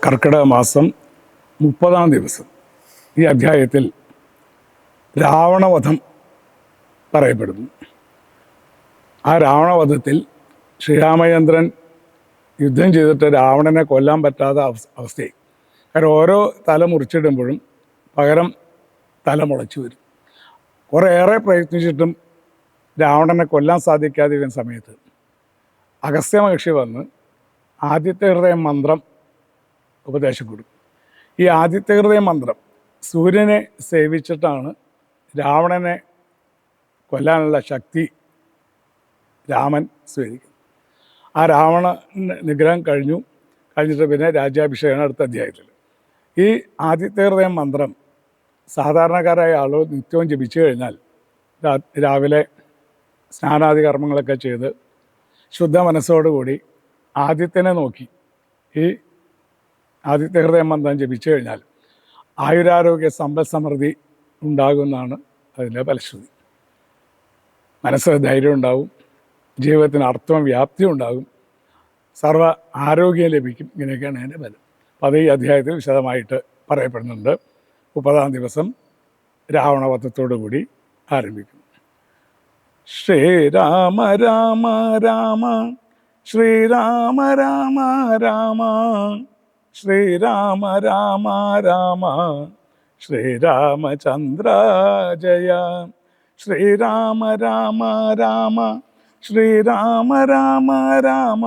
കർക്കിടക മാസം 30-ാം ദിവസം ഈ അധ്യായത്തിൽ രാവണവധം പറയപ്പെടുന്നു. ആ രാവണവധത്തിൽ ശ്രീരാമചന്ദ്രൻ യുദ്ധം ചെയ്തിട്ട് രാവണനെ കൊല്ലാൻ പറ്റാത്ത അവസ്ഥയായി. കാരണം ഓരോ തല മുറിച്ചിടുമ്പോഴും പകരം തല മുളച്ചു വരും. കുറേയേറെ പ്രയത്നിച്ചിട്ടും രാവണനെ കൊല്ലാൻ സാധിക്കാതെ വരുന്ന സമയത്ത് അഗസ്ത്യ മഹർഷി വന്ന് ആദിത്യ ഹൃദയ മന്ത്രം ഉപദേശം കൊടുക്കും. ഈ ആദിത്യ ഹൃദയ മന്ത്രം സൂര്യനെ സേവിച്ചിട്ടാണ് രാവണനെ കൊല്ലാനുള്ള ശക്തി രാമൻ സ്വീകരിക്കും. ആ രാവണ നിഗ്രഹം കഴിഞ്ഞിട്ട് പിന്നെ രാജ്യാഭിഷേകമാണ് അടുത്ത അധ്യായത്തിൽ. ഈ ആദിത്യ ഹൃദയ മന്ത്രം സാധാരണക്കാരായ ആളുകൾ നിത്യവും ജപിച്ചു കഴിഞ്ഞാൽ രാവിലെ സ്നാനാദി കർമ്മങ്ങളൊക്കെ ചെയ്ത് ശുദ്ധ മനസ്സോടുകൂടി ആദിത്യനെ നോക്കി ഈ ആദിത്യ ഹൃദയ മന്ത്രം ജപിച്ചു കഴിഞ്ഞാൽ ആയുരാരോഗ്യ സമ്പൽ സമൃദ്ധി ഉണ്ടാകുമെന്നാണ് അതിൻ്റെ ഫലശ്രുതി. മനസ്സ് ധൈര്യം ഉണ്ടാവും, ജീവിതത്തിന് അർത്ഥവും വ്യാപ്തിയും ഉണ്ടാകും, സർവ്വ ആരോഗ്യം ലഭിക്കും. ഇങ്ങനെയൊക്കെയാണ് അതിൻ്റെ ഫലം. അപ്പോൾ അത് ഈ അധ്യായത്തിൽ വിശദമായിട്ട് പറയപ്പെടുന്നുണ്ട്. 30-ാം ദിവസം രാവണവധത്തോടു കൂടി ആരംഭിക്കും. ശ്രീരാമ രാമ രാമ ശ്രീരാമ രാമ രാമ ശ്രീരാമ രാമ രാമ ശ്രീരാമചന്ദ്ര ജയ ശ്രീരാമ രാമ രാമ ശ്രീരാമ രാമ രാമ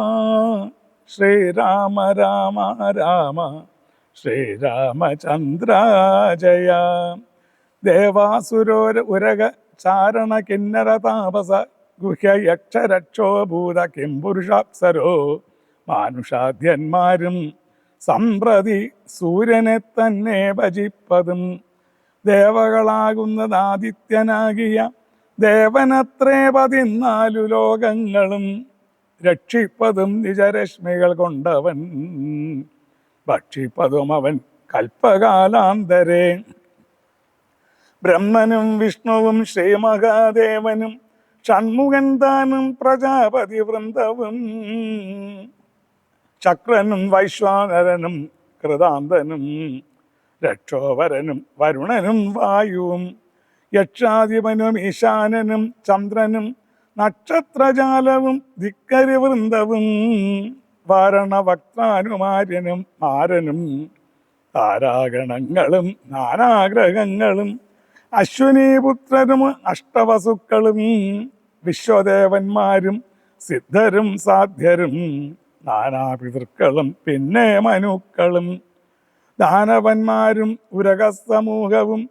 ശ്രീരാമ രാമ രാമ ശ്രീരാമചന്ദ്ര ജയ ദേവാസുരോര ഉരക ചാരണ കിന്നര താപസ ഗുഹ്യ യക്ഷരക്ഷോ ഭൂത കിംപുരുഷാപ്സരോ മാനുഷാദ്യന്മാരും സമ്പ്രതി സൂര്യനെ തന്നെ ഭജിപ്പതും ദേവകളാകുന്നതാദിത്യനാകിയ ദേവനത്രേ 14 ലോകങ്ങളും രക്ഷിപ്പതും നിജരശ്മികൾ കൊണ്ടവൻ ഭക്ഷിപ്പതും അവൻ കൽപ്പകാലാന്തരേ ബ്രഹ്മനും വിഷ്ണുവും ശ്രീമഹാദേവനും ഷൺമുഖൻ താനും പ്രജാപതി വൃന്ദവും ശക്രനും വൈശ്വാനരനും കൃതാന്തനും രക്ഷോവരനും വരുണനും വായുവും യക്ഷാധിപനും ഈശാനനും ചന്ദ്രനും നക്ഷത്രജാലവും ധിക്കരി വൃന്ദവും വാരണവക്താനുമാര്യനും മാരനും താരാഗണങ്ങളും നാനാഗ്രഹങ്ങളും അശ്വിനീപുത്രരും അഷ്ടവസുക്കളും വിശ്വദേവന്മാരും സിദ്ധരും സാധ്യരും നാനാപിതൃക്കളും പിന്നെ മനുക്കളും ദാനവന്മാരും ഉരകസമൂഹവും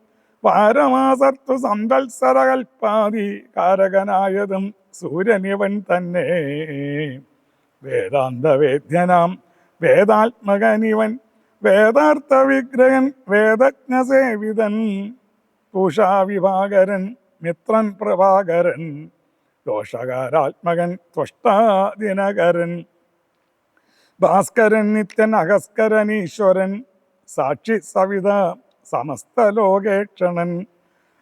പാരമാസത്വ സന്തത്സരകൽപ്പാതി കാരകനായതും സൂര്യനിവൻ തന്നെ വേദാന്തവേദ്യനാം വേദാത്മകനിവൻ വേദാർത്ഥ വിഗ്രഹൻ വേദജ്ഞസേവിതൻ പൂഷാവിഭാകരൻ മിത്രൻ പ്രഭാകരൻ ദോഷകാരാത്മകൻ ത്വഷ്ടാദിനകരൻ ഭാസ്കരൻ നിത്യൻ അഹസ്കരൻ ഈശ്വരൻ സാക്ഷി സവിത സമസ്ത ലോകേക്ഷണൻ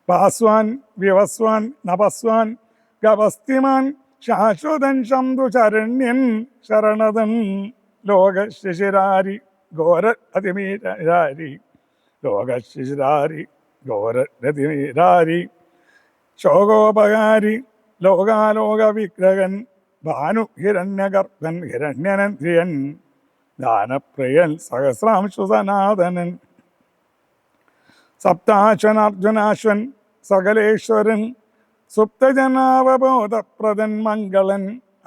ഭാസ്വാൻ വിവസ്വാൻ നഭസ്വാൻ ഗവസ്തിമാൻ ശാശ്വതൻ ശംഭു ശരണ്യൻ ശരണതൻ ലോകശിശിരാരി ഘോര അതിമീരാരി ലോകശിശിരാരി ഘോര രതിമീരാരി ശോകോപകാരി ലോകാലോക വിഗ്രഹൻ ഭാനു ഹിരണ്യഗർഭൻ ഹിരണ്യനന്ദ്രിയൻ ദാനപ്രിയൻ സഹസ്രാംശു സനാതനൻ സപ്താശ്വൻ അർജുനാശ്വൻ സകലേശ്വരൻ സുപ്തജനാവബോധപ്രദൻ മംഗളൻ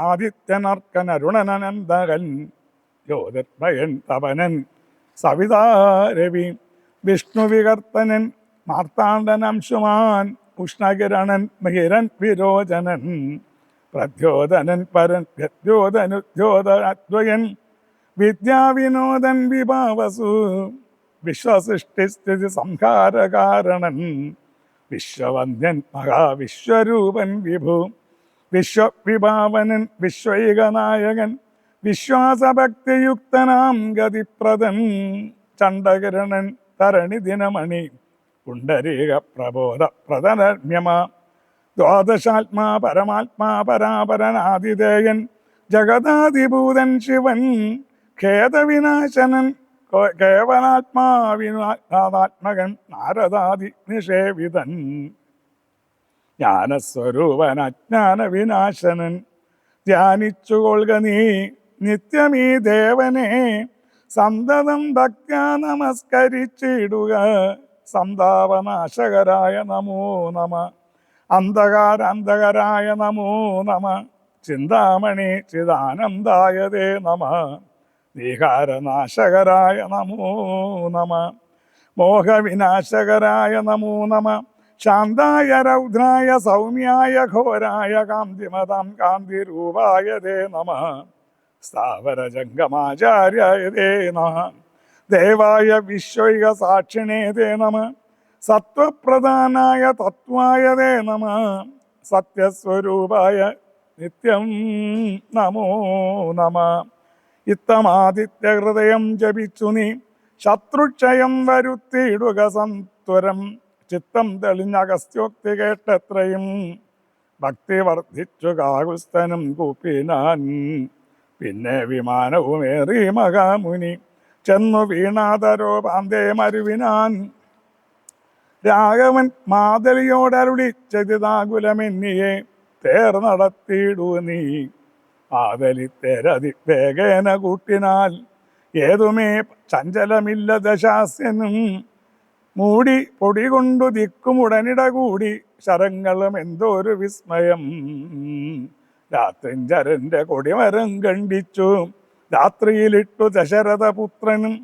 ആദിത്യനർക്കൻ അരുണനനന്ദകൻ ജ്യോതിർഭയൻ തപനൻ സവിതാരവി വിഷ്ണുവികർത്തനൻ മാർത്താണ്ഡനംശുമാൻ ഉഷ്ണകിരണൻ മിഹിരൻ വിരോചനൻ പ്രദ്യോതനൻ പരൻ ഗദ്യോതനുദ്യോതദ്വയൻ വിദ്യാവിനോദൻ വിഭാവസു വിശ്വസൃഷ്ടിസ്ഥിതി സംഹാരകാരണൻ വിശ്വവന്ദ്യൻ മഹാവിശ്വരൂപൻ വിഭു വിശ്വവിഭാവനൻ വിശ്വൈകനായകൻ വിശ്വാസഭക്തിയുക്തനാം ഗതിപ്രദൻ ചണ്ഡകിരണൻ തരണി ദിനമണി പുണ്ടരീക പ്രബോധ പ്രദരമ്യമാ ദ്വാദശാത്മാ പരമാത്മാ പരാപരനാതിദേയൻ ജഗദാധിഭൂതൻ ശിവൻ ഖേദവിനാശനൻ കേവലാത്മാവിനാത്മകൻ നാരദാദി നിഷേവിതൻ ജ്ഞാനസ്വരൂപൻ അജ്ഞാന വിനാശനൻ ധ്യാനിച്ചുകൊള്ളുക നീ നിത്യമീ ദേവനെ സന്തതം ഭക്ത്യാ നമസ്കരിച്ചിടുക സന്താപനാശകരായ നമോ നമ അന്ധകാരായ നമോ നമ ചിന്താമണി ചിദാനന്ദായതേ നമ വികാരനാശകരായ നമോ നമ മോഹവിനാശകരായ നമോ നമ ശാന്തായ രൗദ്രായ സൗമ്യായ ഘോരായ കാന്തിമതാം കാന്തിരൂപായ തേ നമ സ്ഥാവരജംഗമാചാര്യായ തേ നമ ദേവായ വിശ്വൈക സാക്ഷിണേ തേ നമ സത്വപ്രധാനായ തത്വായ തേ നമ സത്യസ്വരൂപായ നിത്യം നമോ നമ ഇത്തമാദിത്യഹൃദയം ജപിച്ചു നീ ശത്രുക്ഷയം വരുത്തിയിടുക സത്വരം ചിത്തം തെളിഞ്ഞ അഗസ്ത്യോക്തി കേട്ടത്രയും ഭക്തി വർദ്ധിച്ചു കാകുസ്തനും കൂപ്പിനാൻ പിന്നെ വിമാനവുമേറി മഹാമുനി ചെന്നു വീണാതരോ പാന്തേ മരുവിനാൻ രാഘവൻ മാതലിയോടരുളി ചതിതാകുലമെന്നിയെ തേർ നടത്തിയിടൂ നീ ആതലിത്തേരതി വേഗേന കൂട്ടിനാൽ ഏതുമേ ചഞ്ചലമില്ല ദശാസ്യനും മൂടി പൊടി കൊണ്ടു ദിക്കുമുടനിട കൂടി ശരങ്ങളും എന്തോരു വിസ്മയം രാത്രിഞ്ചരന്റെ കൊടിമരം ഖണ്ഡിച്ചു രാത്രിയിലിട്ടു ദശരഥപുത്രനും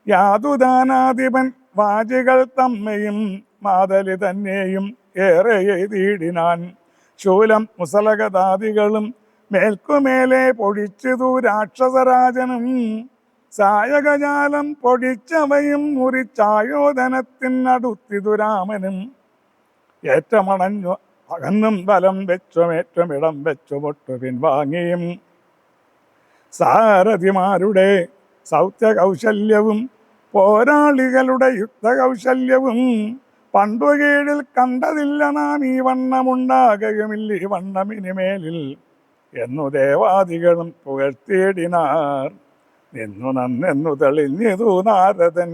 യാതുദാനാധിപൻ വാചികൾ തമ്മയും മാതലി തന്നെയും ഏറെ എഴുതിയിടിനാൻ ശൂലം മുസലഗതാദികളും മേൽക്കുമേലെ പൊടിച്ചതു രാക്ഷസരാജനും സായകജാലം പൊടിച്ചവയും മുറിച്ചായോധനത്തിനടുത്തിതു രാമനും ഏറ്റമണഞ്ഞു അകന്നും ബലം വെച്ചുമേറ്റം ഇടം വെച്ചു പൊട്ടു പിൻവാങ്ങിയും സാരഥിമാരുടെ സൗത്യകൗശല്യവും പോരാളികളുടെ യുദ്ധകൗശല്യവും പണ്ടു കീഴിൽ കണ്ടതില്ല നാം ഈ വണ്ണമുണ്ടാകുമില്ല ഈ വണ്ണമിനിമേലിൽ എന്നു ദേവാദികളും പുകഴ്ത്തിയിടിനാർ നിന്നു നന്നെന്നു തെളിഞ്ഞിതു നാരദൻ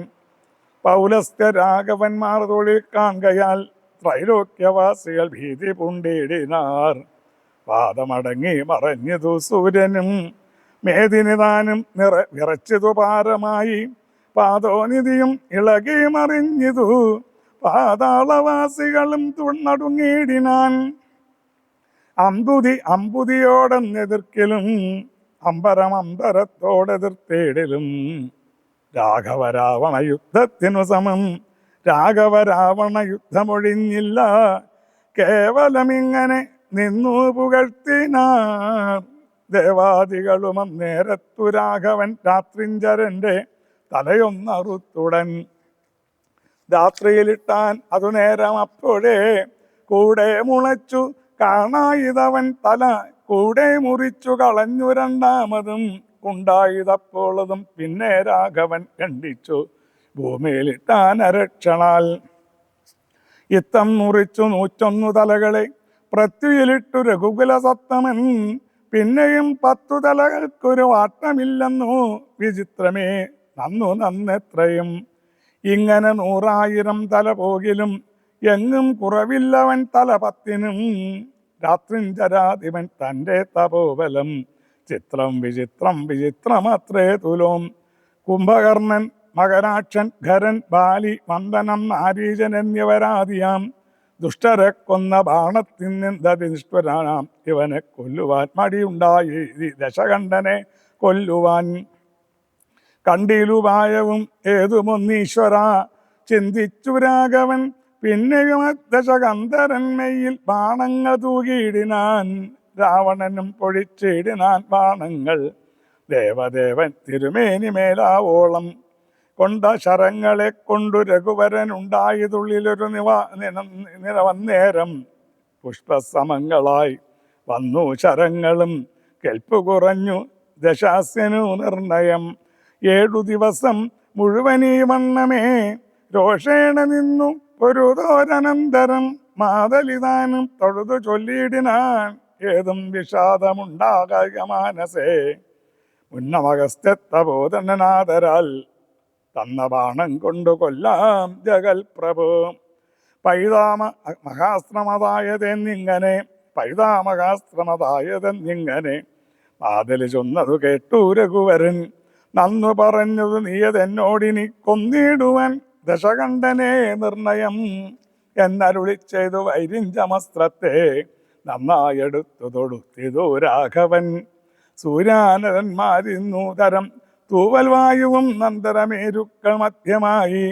പൗലസ്ത്യ രാഘവന്മാർ തൊഴിൽ കാൺകയാൽ ത്രൈലോക്യവാസികൾ ഭീതി പൂണ്ടിയിടിനാർ പാദമടങ്ങി മറഞ്ഞിതു സൂര്യനും മേദിനിതാനും വിറച്ചിതു പാരമായി പാദോനിധിയും ഇളകി മറിഞ്ഞിതു പാതാളവാസികളും നടുങ്ങിയിടിനാൻ അമ്പുതിയോടെന്നെതിർക്കലും അമ്പരത്തോടെതിർത്തേടിലും രാഘവരാവണ യുദ്ധത്തിനു സമം രാഘവരാവണ യുദ്ധമൊഴിഞ്ഞില്ല കേവലമിങ്ങനെ നിന്നു പുകഴ്ത്തിനാർ ദേവാദികളും അന്നേരത്തു രാഘവൻ രാത്രിഞ്ചരന്റെ തലയൊന്നറുത്തുടൻ രാത്രിയിലിട്ടാൻ അതു നേരം അപ്പോഴേ കൂടെ മുളച്ചു കാണായിതവൻ തല കൂടെ മുറിച്ചു കളഞ്ഞു രണ്ടാമതും ഉണ്ടായതപ്പോളതും പിന്നെ രാഘവൻ ഖണ്ഡിച്ചു ഭൂമിയിലിട്ടാൻ അരക്ഷണാൽ ഇത്തം മുറിച്ചു 101 തലകളെ പൃഥ്വിയിലിട്ടു രഘുകുല സത്തമൻ പിന്നെയും 10 തലകൾക്കൊരു വാട്ടമില്ലെന്നു വിചിത്രമേ നന്നെത്രയും ഇങ്ങനെ 100,000 തല പോകിലും എങ്ങും കുറവില്ലവൻ തല 10നും രാത്രിഞ്ചരാധിപൻ തൻ്റെ തപോബലം ചിത്രം വിചിത്രമത്രേ തുലോം കുംഭകർണൻ മകരാക്ഷൻ ഖരൻ ബാലി വന്ദനം നാരീജൻ എന്നിവരാദിയാം ദുഷ്ടരെ കൊന്ന ബാണത്തിനിഷ്ഠരാം ഇവനെ കൊല്ലുവാൻ മടിയുണ്ടായി ദശകണ്ഠനെ കൊല്ലുവാൻ കണ്ടിലുപായവും ഏതുമൊന്നീശ്വര ചിന്തിച്ചു രാഘവൻ പിന്നെയും ദശകന്ധരന്മയിൽ ബാണങ്ങൾ തൂകിയിടിനാൻ രാവണനും പൊഴിച്ചിടിനാൻ ബാണങ്ങൾ ദേവദേവൻ തിരുമേനിമേലാവോളം കൊണ്ട ശരങ്ങളെ കൊണ്ടു രഘുവരനുണ്ടായതുള്ളിലൊരു നിലവന്നേരം പുഷ്പസമങ്ങളായി വന്നു ശരങ്ങളും കെൽപ്പു കുറഞ്ഞു ദശാസ്യനു നിർണയം 7 ദിവസം മുഴുവനീ വണ്ണമേ രോഷേണ നിന്നു പൊരുതോരനന്തരം മാതലിതാനും തൊഴുതു ചൊല്ലിയിടിനാൻ ഏതും വിഷാദമുണ്ടാകായ മാനസേ മുന്നമഗസ്ത്യത്തബോധനാദരാൽ തന്ന ബാണം കൊണ്ടു കൊല്ലാം ജഗൽ പ്രഭു. പൈതാമ മഹാശ്രമതായതെന്നിങ്ങനെ പൈതാമഹാശ്രമതായതെന്നിങ്ങനെ മാതലി ചൊന്നതു കേട്ടു രഘുവരൻ. നന്നു പറഞ്ഞതു നീയതെന്നോടിനി കൊന്നിടുവൻ ദശകണ്ഠനെ നിർണയം എന്നരുളി ചെയ്തു വൈരിഞ്ചമസ്ത്രത്തെ നന്നായെടുത്തു തൊടുത്തിതു രാഘവൻ. സൂര്യാനരന്മാരിന്നു തരം തൂവൽ വായുവും നന്ദരമേരുക്കൾ മധ്യമായി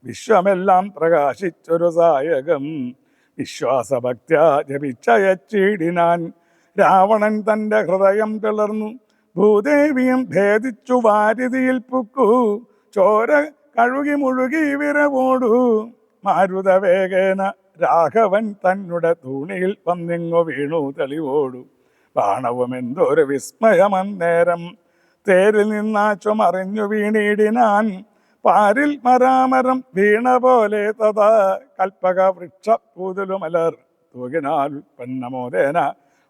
വിശ്വമെല്ലാം പ്രകാശിച്ചൊരു സായകം വിശ്വാസഭക്ത്യാ ജപിച്ചയച്ചിടിനാൻ. രാവണൻ തൻ്റെ ഹൃദയം പിളർന്നു ഭൂദേവിയും ഭേദിച്ചു വാരിതിയിൽ പുക്കു ചോര കഴുകി മുഴുകി വിരവോടു. മാരുതവേഗേന രാഘവൻ തന്നുടെ തൂണിയിൽ വന്നിങ്ങു വീണു തെളിവോടു. ബാണവും എന്തൊരു വിസ്മയമന്നേരം തേരിൽ നിന്നാച്ചു മറിഞ്ഞു വീണിടിനാൻ. പാരിൽ മരാമരം വീണ പോലെ തഥാ കൽപ്പക വൃക്ഷ പൂതലുമലർ തൂകിനാൽ ഉൽപ്പന്നമോദേന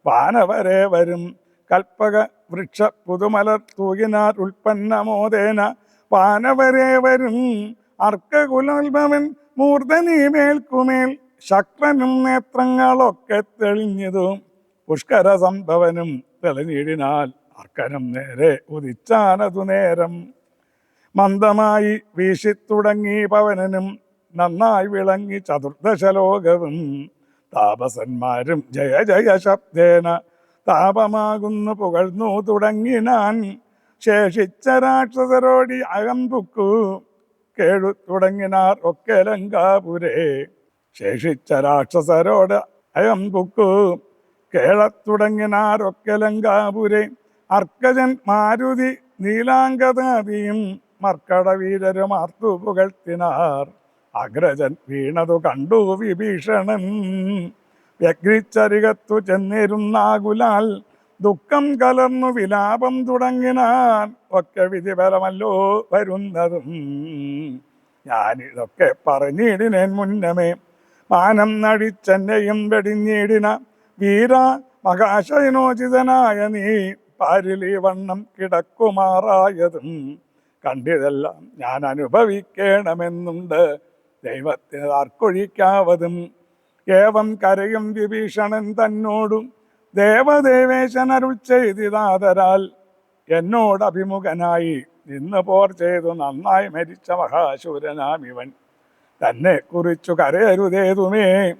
വാനവരെ വരും. കൽപ്പക വൃക്ഷ പുതുമലർ തൂകിനാൽ ഉൽപ്പന്നമോദേന വാനവരെ വരും. അർക്കകുലോത്ഭവൻ മൂർധനി മേൽക്കുമേൽ ശക്രനും നേത്രങ്ങളൊക്കെ തെളിഞ്ഞതും പുഷ്കര സംഭവനും തെളിഞ്ഞിടിനാൽ അർക്കനും നേരെ ഉദിച്ചാനതു നേരം. മന്ദമായി വീശിത്തുടങ്ങി പവനനും നന്നായി വിളങ്ങി ചതുർദശലോകവും. താപസന്മാരും ജയ ജയ ശബ്ദേന താപമാകുന്നു പുകഴ്ന്നു തുടങ്ങിനാൻ. ശേഷിച്ച രാക്ഷസരോടി അകമ്പുക്കു കേഴു തുടങ്ങിനാർ ഒക്കെ ലങ്കാപുരേ. ശേഷിച്ച രാക്ഷസരോട് അയമ്പുക്കു കേളത്തുടങ്ങിനാരൊക്കെ ലങ്കാപുരേ. അർക്കജൻ മാരുതി നീലാംഗതാദിയും മർക്കടവീരരും ആർത്തു പുകഴ്ത്തിനാർ. അഗ്രജൻ വീണതു കണ്ടു വിഭീഷണൻ വ്യഗ്രിച്ചരികത്തു ചെന്നിരുന്നാകുലാൽ ദുഃഖം കലർന്നു വിലാപം തുടങ്ങിനാൻ. ഒക്കെ വിധിഫലമല്ലോ വരുന്നതും ഞാനിതൊക്കെ പറഞ്ഞിടിനേൻ മുന്നമേ. മാനം നടിച്ചെന്നെയും വെടിഞ്ഞിടിന വീര മഹാശയനോചിതനായ നീ പാരിലി വണ്ണം കിടക്കുമാറായതും കണ്ടിതെല്ലാം ഞാൻ അനുഭവിക്കണമെന്നുണ്ട് ദൈവത്തിന് ആർക്കൊഴിക്കാവതും. ഏവം കരയും വിഭീഷണൻ തന്നോടും ദേവദേവേശൻ അരുൾ ചെയ്തിതാതരാൽ എന്നോടഭിമുഖനായി നിന്ന് പോർ ചെയ്തു നന്നായി മരിച്ച മഹാശൂരനാം ഇവൻ തന്നെ കുറിച്ചു കരയരുതേതുമേ.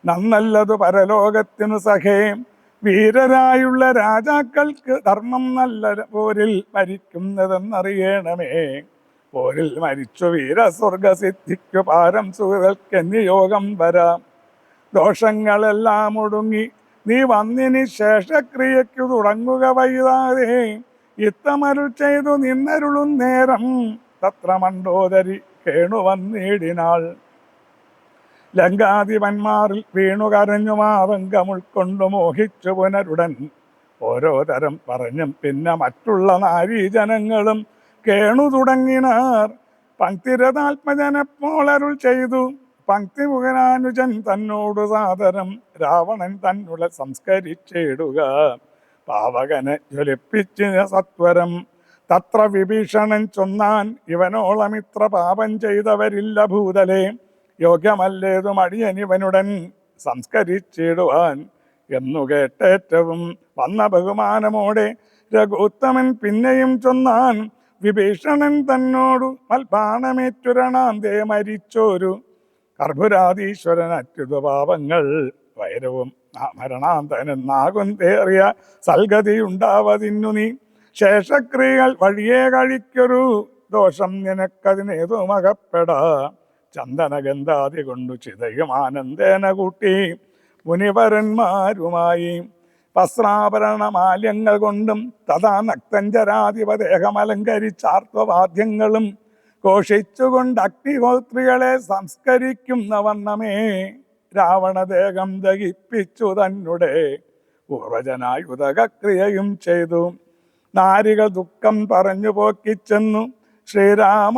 നന്നല്ലതു പരലോകത്തിനു സഖേ. വീരരായുള്ള രാജാക്കൾക്ക് ധർമ്മം നല്ല പോരിൽ മരിക്കുന്നതെന്നറിയണമേ. പോരിൽ മരിച്ചു വീരസ്വർഗസിദ്ധിക്കു പാരം സുഹൃൽക്കെന്നി യോഗം വരാം. ദോഷങ്ങളെല്ലാം ഒടുങ്ങി നീ വന്നിനി ശേഷക്രിയയ്ക്കു തുടങ്ങുക വൈകാതെ. ഇത്തമരുൾ ചെയ്തു നിന്നരുളും നേരം തത്ര മണ്ഡോദരി കേണു വന്നിടിനാൾ. ലങ്കാധിപന്മാരിൽ വീണു കരഞ്ഞു മാതങ്കം ഉൾക്കൊണ്ടു മോഹിച്ചു പുനരുടൻ ഓരോ തരം പറഞ്ഞും പിന്നെ മറ്റുള്ള നാരീജനങ്ങളും കേണു തുടങ്ങിനാർ. പങ്ക്തിരഥാത്മജനെപ്പോളരുൾ ചെയ്തു പങ്ക്തിമുഖനാനുജൻ തന്നോടു സാദരം രാവണൻ തന്നുളെ സംസ്കരിച്ചിടുക. പാവകനെ ജ്വലിപ്പിച്ച് സത്വരം തത്ര വിഭീഷണൻ ചൊന്നാൻ ഇവനോളമിത്ര പാപം ചെയ്തവരില്ല ഭൂതലേ. യോഗ്യമല്ലേതും അടിയനിവനുടൻ സംസ്കരിച്ചിടുവാൻ എന്നു കേട്ടേറ്റവും വന്ന ബഹുമാനമോടെ രഘുത്തമൻ പിന്നെയും ചൊന്നാൻ. വിഭീഷണൻ തന്നോടു മൽബാണമേറ്റുരണാന്തേ മരിച്ചോരു കർഭുരാധീശ്വരൻ അത്യുത പാപങ്ങൾ വൈരവും മരണാന്തനെന്നാകും തേറിയ സൽഗതിയുണ്ടാവതിന്നു നീ. ശേഷക്രിയകൾ വഴിയേ കഴിക്കൊരു ദോഷം നിനക്കതിനേതുമകപ്പെടാ. ചന്ദനഗന്ധാതി കൊണ്ടു ചിതയും ആനന്ദേന കൂട്ടി മുനിവരന്മാരുമായി വസ്ത്രാഭരണമാല്യങ്ങൾ കൊണ്ടും തഥാ നക്തഞ്ചരാധിപദേഹമലങ്കരിച്ചാർത്തവാദ്യങ്ങളും ഘോഷിച്ചുകൊണ്ട് അഗ്നിഹോത്രികളെ സംസ്കരിക്കുന്ന വണ്ണമേ രാവണദേഹം ദഹിപ്പിച്ചു തന്നെ പൂർവജനായി ഉദകക്രിയയും ചെയ്തു. നാരികൾ ദുഃഖം പറഞ്ഞു പോക്കിച്ചെന്നു ശ്രീരാമ